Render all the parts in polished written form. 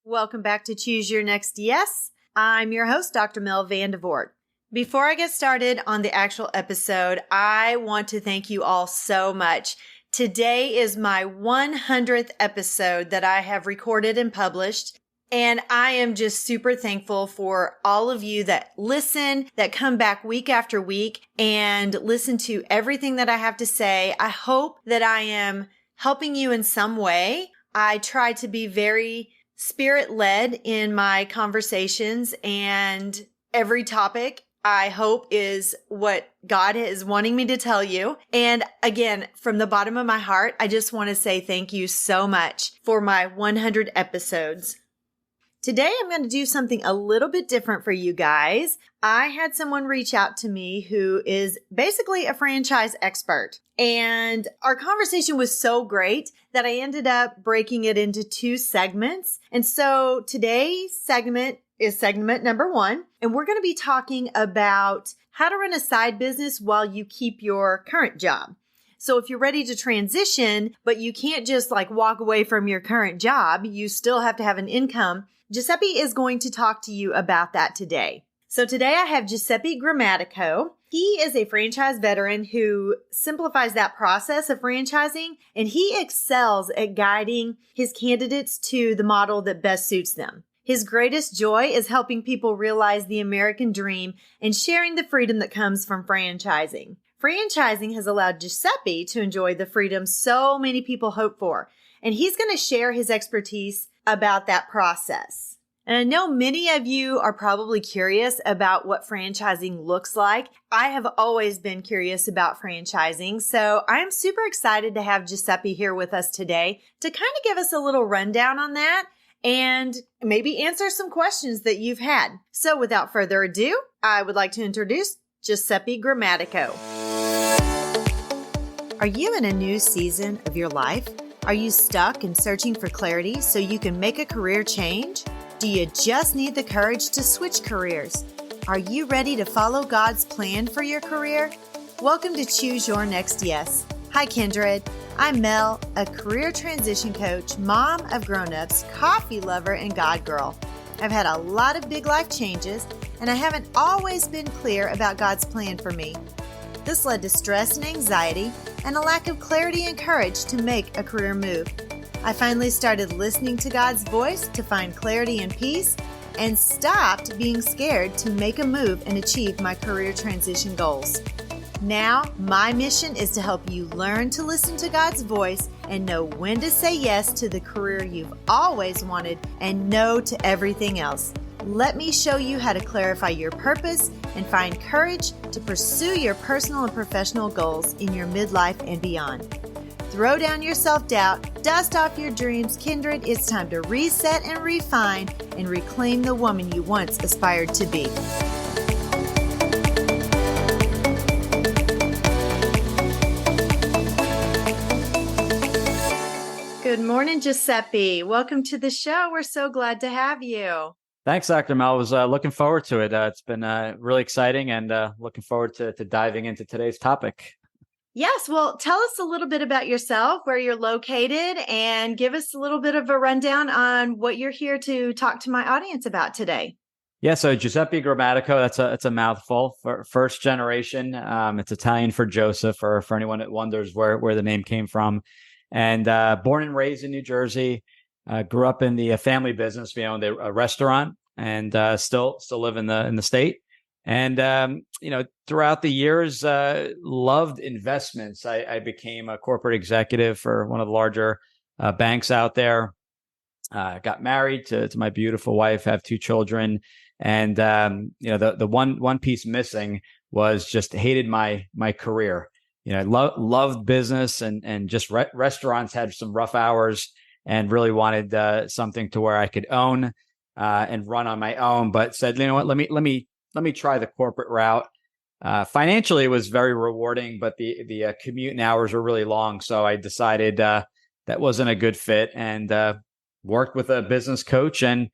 Welcome back to Choose Your Next Yes. I'm your host, Dr. Mel Vandevort. Before I get started on the actual episode, I want to thank you all so much. Today is my 100th episode that I have recorded and published, and I am just super thankful for all of you that listen, that come back week after week and listen to everything that I have to say. I hope that I am helping you in some way. I try to be very spirit-led in my conversations, and every topic I hope is what God is wanting me to tell you. And again, from the bottom of my heart, I just want to say thank you so much for my 100 episodes. Today, I'm going to do something a little bit different for you guys. I had someone reach out to me who is basically a franchise expert. And our conversation was so great that I ended up breaking it into 2 segments. And so today's segment is segment number 1. And we're going to be talking about how to run a side business while you keep your current job. So if you're ready to transition, but you can't just walk away from your current job, you still have to have an income. Giuseppe is going to talk to you about that today. So today I have Giuseppe Grammatico. He is a franchise veteran who simplifies that process of franchising, and he excels at guiding his candidates to the model that best suits them. His greatest joy is helping people realize the American dream and sharing the freedom that comes from franchising. Franchising has allowed Giuseppe to enjoy the freedom so many people hope for, and he's going to share his expertise about that process. And I know many of you are probably curious about what franchising looks like. I have always been curious about franchising, so I'm super excited to have Giuseppe here with us today to kind of give us a little rundown on that and maybe answer some questions that you've had. So without further ado, I would like to introduce Giuseppe Grammatico. Are you in a new season of your life? Are you stuck and searching for clarity so you can make a career change? Do you just need the courage to switch careers? Are you ready to follow God's plan for your career? Welcome to Choose Your Next Yes. Hi, Kindred. I'm Mel, a career transition coach, mom of grown-ups, coffee lover, and God girl. I've had a lot of big life changes, and I haven't always been clear about God's plan for me. This led to stress and anxiety and a lack of clarity and courage to make a career move. I finally started listening to God's voice to find clarity and peace and stopped being scared to make a move and achieve my career transition goals. Now, my mission is to help you learn to listen to God's voice and know when to say yes to the career you've always wanted and no to everything else. Let me show you how to clarify your purpose and find courage to pursue your personal and professional goals in your midlife and beyond. Throw down your self-doubt, dust off your dreams, Kindred. It's time to reset and refine and reclaim the woman you once aspired to be. Good morning, Giuseppe. Welcome to the show. We're so glad to have you. Thanks, Dr. Mel. I was looking forward to it. It's been really exciting and looking forward to diving into today's topic. Yes. Well, tell us a little bit about yourself, where you're located, and give us a little bit of a rundown on what you're here to talk to my audience about today. Yeah. So Giuseppe Grammatico, it's a mouthful. For first generation. It's Italian for Joseph, or for anyone that wonders where the name came from. And born and raised in New Jersey. Grew up in the family business. We owned a restaurant and still live in the state. And, throughout the years, loved investments. I became a corporate executive for one of the larger banks out there. Got married to my beautiful wife, have 2 children. And, the one piece missing was just hated my career. Loved business and just restaurants had some rough hours. And really wanted something to where I could own and run on my own, but said, you know what, let me try the corporate route. Financially, it was very rewarding, but the commute and hours were really long. So I decided that wasn't a good fit, and worked with a business coach and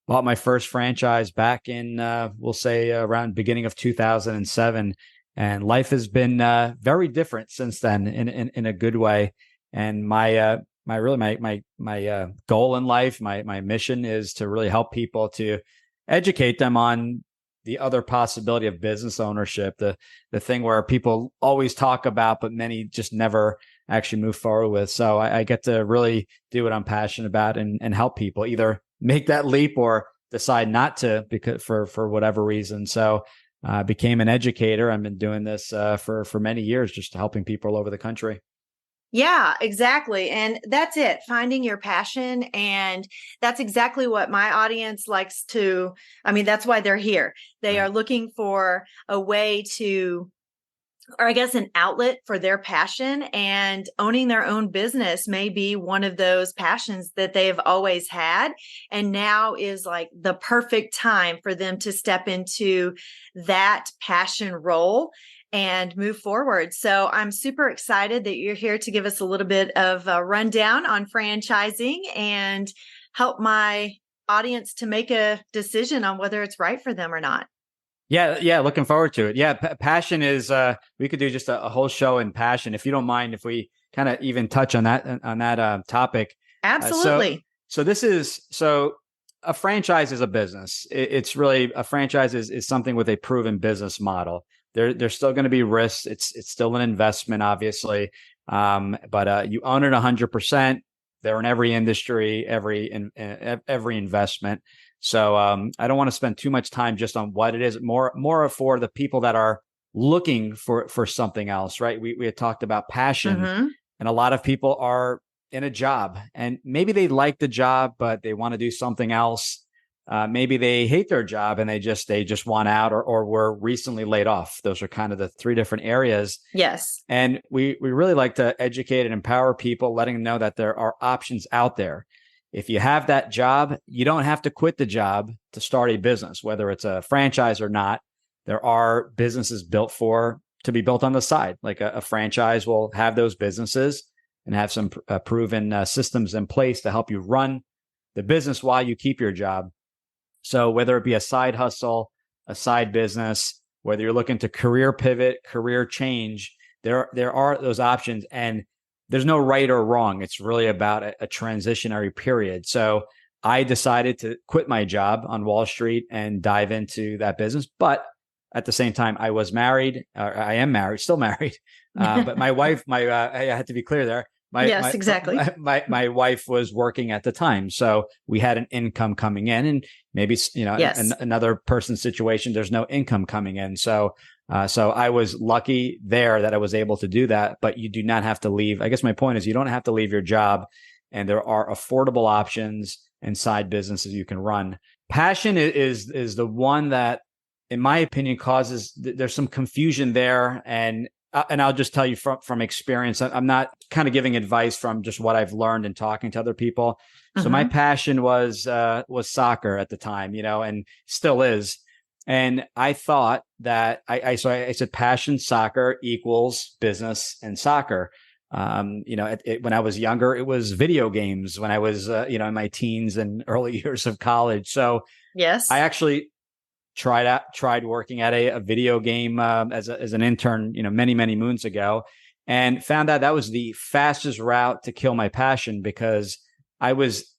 bought my first franchise back in, we'll say, around beginning of 2007. And life has been very different since then in a good way. And my my goal in life, my mission is to really help people, to educate them on the other possibility of business ownership, the thing where people always talk about, but many just never actually move forward with. So I get to really do what I'm passionate about and help people either make that leap or decide not to, because for whatever reason. So I became an educator. I've been doing this for many years, just helping people all over the country. Yeah, exactly. And that's it, finding your passion. And that's exactly what my audience likes to, I mean, that's why they're here. They are Right. looking for a way to, or I guess an outlet for their passion, and owning their own business may be one of those passions that they've always had. And now is like the perfect time for them to step into that passion role and move forward. So I'm super excited that you're here to give us a little bit of a rundown on franchising and help my audience to make a decision on whether it's right for them or not. Yeah. Looking forward to it. Yeah. Passion is, we could do just a whole show in passion. If you don't mind, if we kind of even touch on that topic. Absolutely. So a franchise is a business. It's really, a franchise is something with a proven business model. There's still going to be risks. It's still an investment, obviously. But you own it 100%. They're in every industry, every investment. So I don't want to spend too much time just on what it is. More for the people that are looking for something else, right? We had talked about passion, Mm-hmm. and a lot of people are in a job, and maybe they like the job, but they want to do something else. Maybe they hate their job and they just want out, or were recently laid off. Those are kind of the three different areas. Yes. And we really like to educate and empower people, letting them know that there are options out there. If you have that job, you don't have to quit the job to start a business, whether it's a franchise or not. There are businesses to be built on the side. Like a franchise will have those businesses and have some proven systems in place to help you run the business while you keep your job. So whether it be a side hustle, a side business, whether you're looking to career pivot, career change, there are those options, and there's no right or wrong. It's really about a transitionary period. So I decided to quit my job on Wall Street and dive into that business. But at the same time, I was married. I am married, still married. But my wife, I had to be clear there. Yes, exactly. My wife was working at the time, so we had an income coming in, and maybe Yes. another person's situation, there's no income coming in. So I was lucky there that I was able to do that. But you do not have to leave. I guess my point is, you don't have to leave your job, and there are affordable options and side businesses you can run. Passion is the one that, in my opinion, there's some confusion there, and I'll just tell you from experience. I'm not kind of giving advice from just what I've learned and talking to other people. So my passion was soccer at the time, and still is. And I thought that I said passion, soccer equals business and soccer. When I was younger, it was video games. When I was in my teens and early years of college. So Yes. I actually tried working at a video game as an intern, many moons ago, and found out that was the fastest route to kill my passion, because I was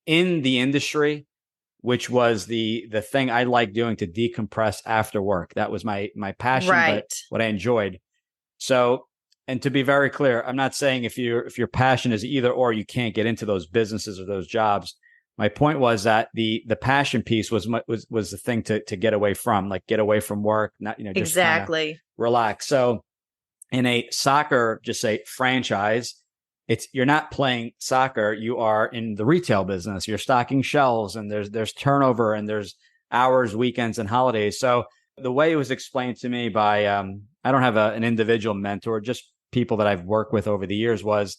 in the industry, which was the thing I like doing to decompress after work. That was my passion, Right. but what I enjoyed. So, and to be very clear, I'm not saying if your passion is either or, you can't get into those businesses or those jobs. My point was that the passion piece was the thing to get away from, like get away from work, not just Exactly. relax. So in a soccer, just say franchise, you're not playing soccer, you are in the retail business. You're stocking shelves, and there's turnover, and there's hours, weekends, and holidays. So the way it was explained to me by I don't have an individual mentor, just people that I've worked with over the years, was,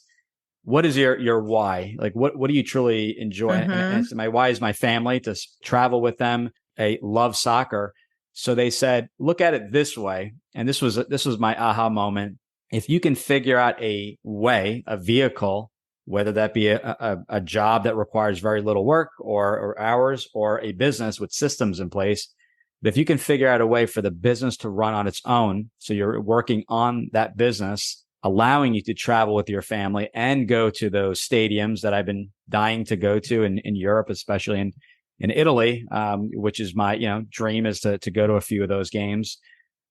what is your why? Like, what do you truly enjoy? And so my why is my family, to travel with them. I love soccer. So they said, look at it this way. And this was my aha moment. If you can figure out a way, a vehicle, whether that be a job that requires very little work or hours, or a business with systems in place, but if you can figure out a way for the business to run on its own, so you're working on that business allowing you to travel with your family and go to those stadiums that I've been dying to go to in Europe, especially in Italy, which is my, dream is to go to a few of those games.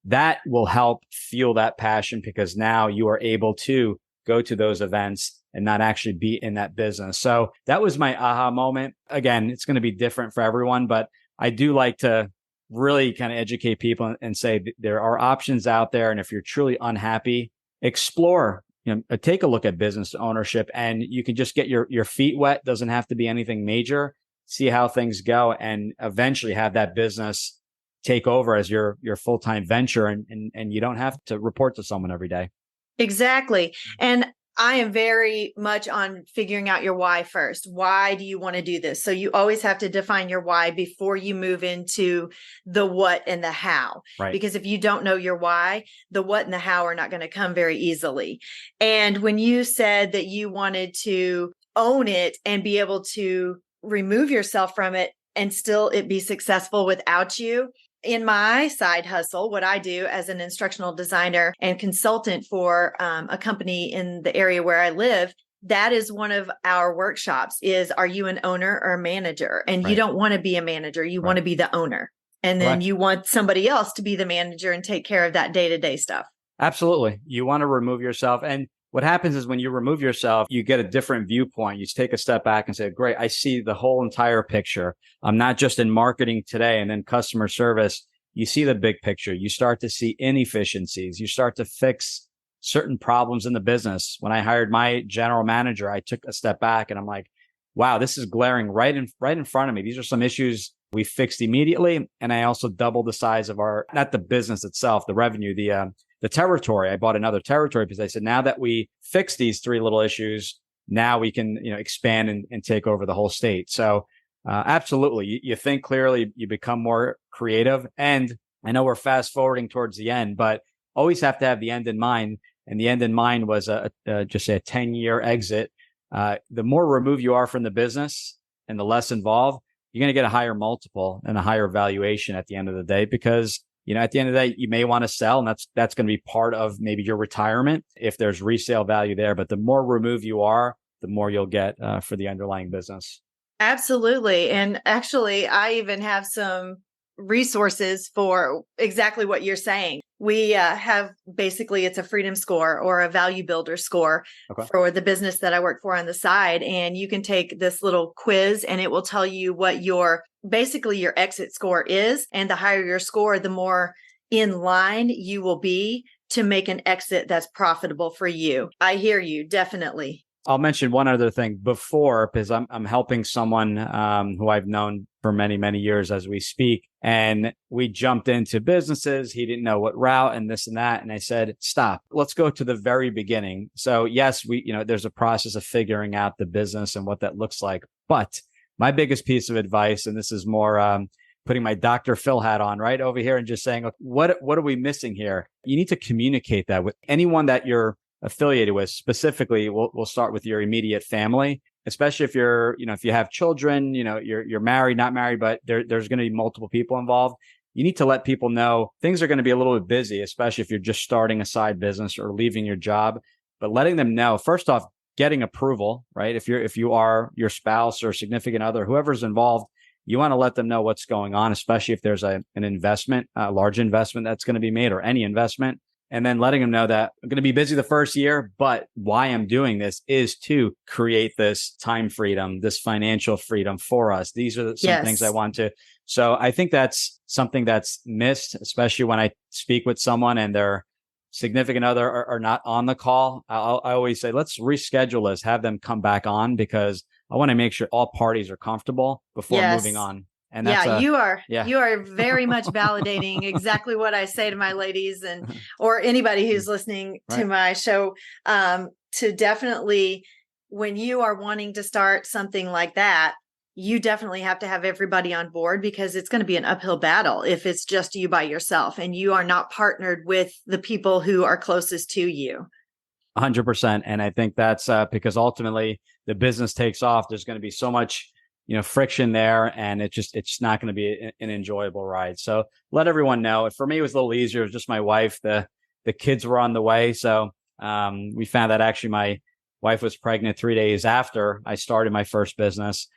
That will help fuel that passion because now you are able to go to those events and not actually be in that business. So that was my aha moment. Again, it's going to be different for everyone, but I do like to really kind of educate people and say there are options out there. And if you're truly unhappy, explore, take a look at business ownership, and you can just get your feet wet. Doesn't have to be anything major. See how things go and eventually have that business take over as your full-time venture. And you don't have to report to someone every day. Exactly. And I am very much on figuring out your why first. Why do you want to do this? So you always have to define your why before you move into the what and the how. Right. Because if you don't know your why, the what and the how are not going to come very easily. And when you said that you wanted to own it and be able to remove yourself from it and still it be successful without you, in my side hustle, what I do as an instructional designer and consultant for a company in the area where I live, that is one of our workshops is, are you an owner or a manager? And you don't want to be a manager. You want to be the owner. And then you want somebody else to be the manager and take care of that day-to-day stuff. Absolutely. You want to remove yourself. And what happens is when you remove yourself, you get a different viewpoint. You take a step back and say, great, I see the whole entire picture. I'm not just in marketing today and then customer service. You see the big picture. You start to see inefficiencies. You start to fix certain problems in the business. When I hired my general manager, I took a step back and I'm like, wow, this is glaring right in front of me. These are some issues we fixed immediately. And I also doubled the size of not the business itself, the revenue, the territory. I bought another territory because I said, now that we fix these three little issues, now we can, expand and take over the whole state. So absolutely. You think clearly, you become more creative. And I know we're fast forwarding towards the end, but always have to have the end in mind. And the end in mind was just say a 10-year exit. The more removed you are from the business and the less involved, you're going to get a higher multiple and a higher valuation at the end of the day, because at the end of the day, you may want to sell, and that's going to be part of maybe your retirement if there's resale value there. But the more removed you are, the more you'll get for the underlying business. Absolutely. And actually, I even have some resources for exactly what you're saying. We have basically, it's a freedom score or a value builder score for the business that I work for on the side. And you can take this little quiz and it will tell you what your exit score is. And the higher your score, the more in line you will be to make an exit that's profitable for you. I hear you, definitely. I'll mention one other thing before, because I'm helping someone who I've known for many, many years as we speak. And we jumped into businesses. He didn't know what route and this and that. And I said, stop, let's go to the very beginning. So yes, there's a process of figuring out the business and what that looks like. But my biggest piece of advice, and this is more putting my Dr. Phil hat on right over here and just saying, what are we missing here? You need to communicate that with anyone that you're affiliated with. Specifically, we'll start with your immediate family, especially if you're, if you have children, you're married, not married, but there's going to be multiple people involved. You need to let people know things are going to be a little bit busy, especially if you're just starting a side business or leaving your job. But letting them know, first off, getting approval, right? If you are your spouse or significant other, whoever's involved, you want to let them know what's going on, especially if there's an investment, a large investment that's going to be made, or any investment. And then letting them know that I'm going to be busy the first year, but why I'm doing this is to create this time freedom, this financial freedom for us. These are some things I want to. So I think that's something that's missed, especially when I speak with someone and their significant other are not on the call. I always say, let's reschedule this, have them come back on, because I want to make sure all parties are comfortable before moving on. And that's you are very much validating exactly what I say to my ladies or anybody who's listening to my show, to definitely, when you are wanting to start something like that, you definitely have to have everybody on board, because it's going to be an uphill battle if it's just you by yourself and you are not partnered with the people who are closest to you. 100%. And I think that's because ultimately the business takes off. There's going to be so much friction there, and it's not going to be an enjoyable ride. So let everyone know. For me, it was a little easier. It was just my wife. The kids were on the way. So We found that actually my wife was pregnant 3 days after I started my first business.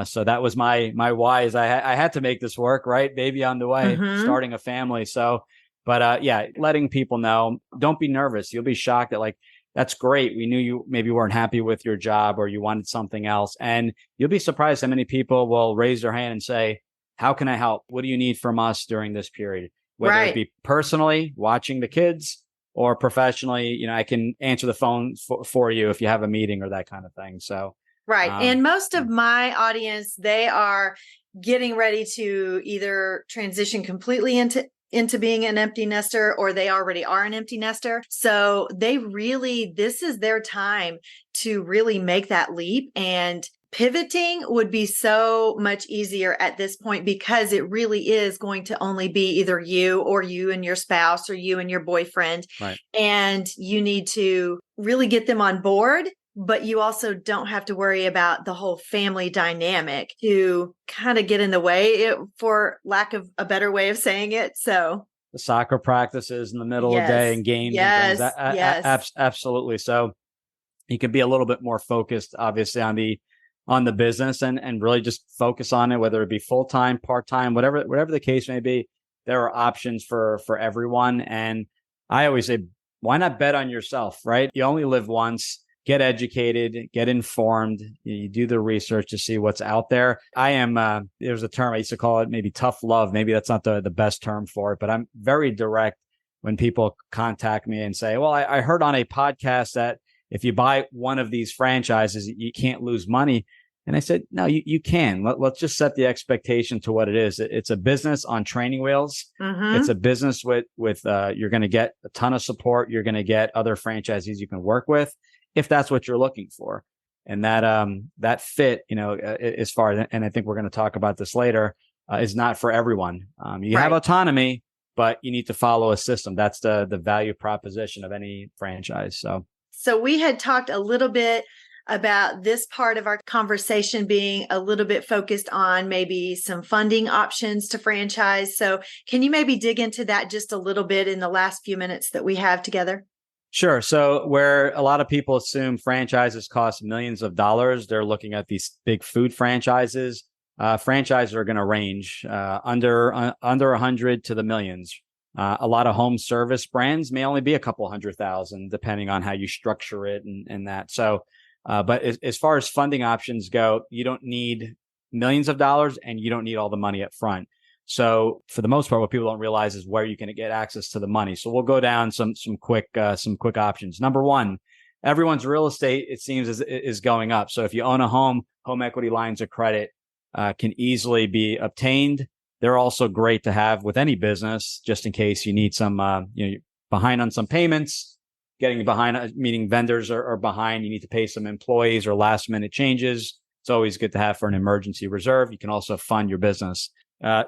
So that was my why is I had to make this work, right? Baby on the way, starting a family. So, but yeah, letting people know, don't be nervous. You'll be shocked at like, that's great. We knew you maybe weren't happy with your job or you wanted something else. And you'll be surprised how many people will raise their hand and say, how can I help? What do you need from us during this period? Whether it be personally watching the kids or professionally, I can answer the phone for you if you have a meeting or that kind of thing. So, right. And most of my audience, they are getting ready to either transition completely into being an empty nester, or they already are an empty nester. So this is their time to really make that leap, and pivoting would be so much easier at this point because it really is going to only be either you or you and your spouse or you and your boyfriend. Right. And you need to really get them on board, but you also don't have to worry about the whole family dynamic to kind of get in the way, for lack of a better way of saying it. So the soccer practices in the middle of the day and games and things. Absolutely. So you can be a little bit more focused, obviously, on the business and really just focus on it, whether it be full-time, part-time, whatever the case may be. There are options for everyone. And I always say, why not bet on yourself, right? You only live once. Get educated, get informed. You do the research to see what's out there. There's a term I used to call it maybe tough love. Maybe that's not the best term for it, but I'm very direct when people contact me and say, well, I heard on a podcast that if you buy one of these franchises, you can't lose money. And I said, no, you can. Let's just set the expectation to what it is. It's a business on training wheels. It's a business with you're going to get a ton of support. You're going to get other franchisees you can work with, if that's what you're looking for. And that fit, as far as, and I think we're going to talk about this later, is not for everyone. You have autonomy, but you need to follow a system. That's the value proposition of any franchise. So we had talked a little bit about this part of our conversation being a little bit focused on maybe some funding options to franchise. So can you maybe dig into that just a little bit in the last few minutes that we have together? Sure. So where a lot of people assume franchises cost millions of dollars, they're looking at these big food franchises. Franchises are going to range under 100 to the millions. A lot of home service brands may only be a couple 100,000, depending on how you structure it and that. So, but as far as funding options go, you don't need millions of dollars and you don't need all the money up front. So for the most part, what people don't realize is where you can get access to the money. So we'll go down some quick options. Number one, everyone's real estate, it seems, is going up. So if you own a home equity lines of credit can easily be obtained. They're also great to have with any business, just in case you need some, you're behind on some payments. Getting behind, meaning vendors are behind. You need to pay some employees or last minute changes. It's always good to have for an emergency reserve. You can also fund your business.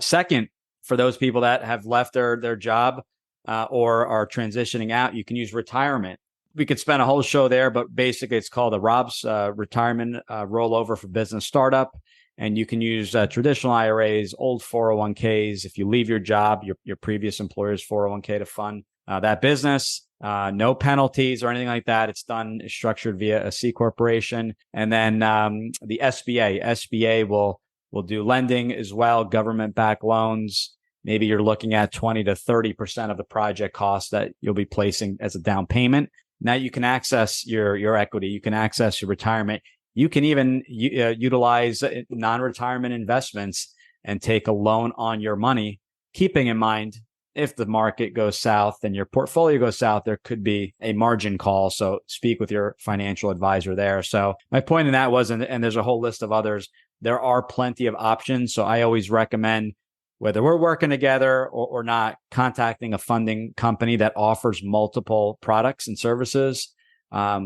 Second, for those people that have left their job or are transitioning out, you can use retirement. We could spend a whole show there, but basically it's called a Rob's retirement rollover for business startup. And you can use traditional IRAs, old 401ks. If you leave your job, your previous employer's 401k to fund that business. No penalties or anything like that. It's structured via a C corporation. And then the SBA will do lending as well, government-backed loans. Maybe you're looking at 20 to 30% of the project cost that you'll be placing as a down payment. Now you can access your equity. You can access your retirement. You can even utilize non-retirement investments and take a loan on your money, keeping in mind, if the market goes south and your portfolio goes south, there could be a margin call. So speak with your financial advisor there. So my point in that was, and there's a whole list of others, there are plenty of options. So I always recommend, whether we're working together or not, contacting a funding company that offers multiple products and services.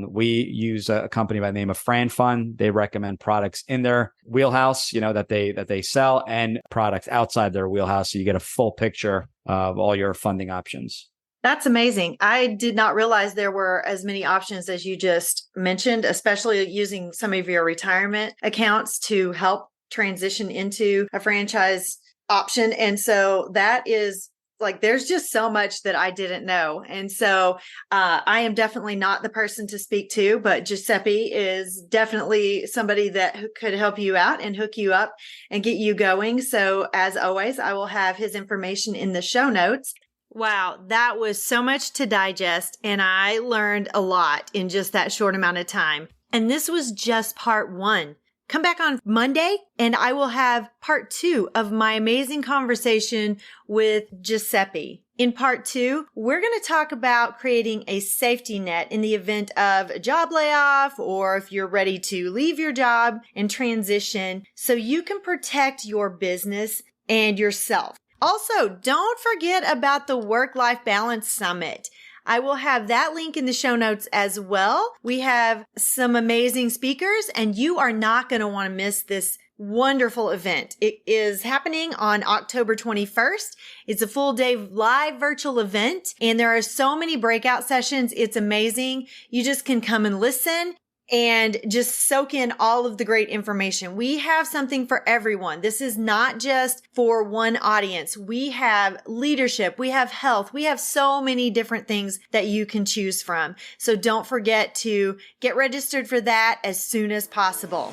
We use a company by the name of Fran Fund. They recommend products in their wheelhouse, that they sell, and products outside their wheelhouse. So you get a full picture of all your funding options. That's amazing. I did not realize there were as many options as you just mentioned, especially using some of your retirement accounts to help transition into a franchise option. And so that is like, there's just so much that I didn't know. And so I am definitely not the person to speak to, but Giuseppe is definitely somebody that could help you out and hook you up and get you going. So as always, I will have his information in the show notes. Wow, that was so much to digest, and I learned a lot in just that short amount of time. And this was just part one. Come back on Monday, and I will have part two of my amazing conversation with Giuseppe. In part two, we're going to talk about creating a safety net in the event of a job layoff, or if you're ready to leave your job and transition, so you can protect your business and yourself. Also, don't forget about the Work-Life Balance Summit. I will have that link in the show notes as well. We have some amazing speakers, and you are not going to want to miss this wonderful event. It is happening on October 21st. It's a full day live virtual event, and there are so many breakout sessions. It's amazing. You just can come and listen and just soak in all of the great information. We have something for everyone. This is not just for one audience. We have leadership, we have health, we have so many different things that you can choose from. So don't forget to get registered for that as soon as possible.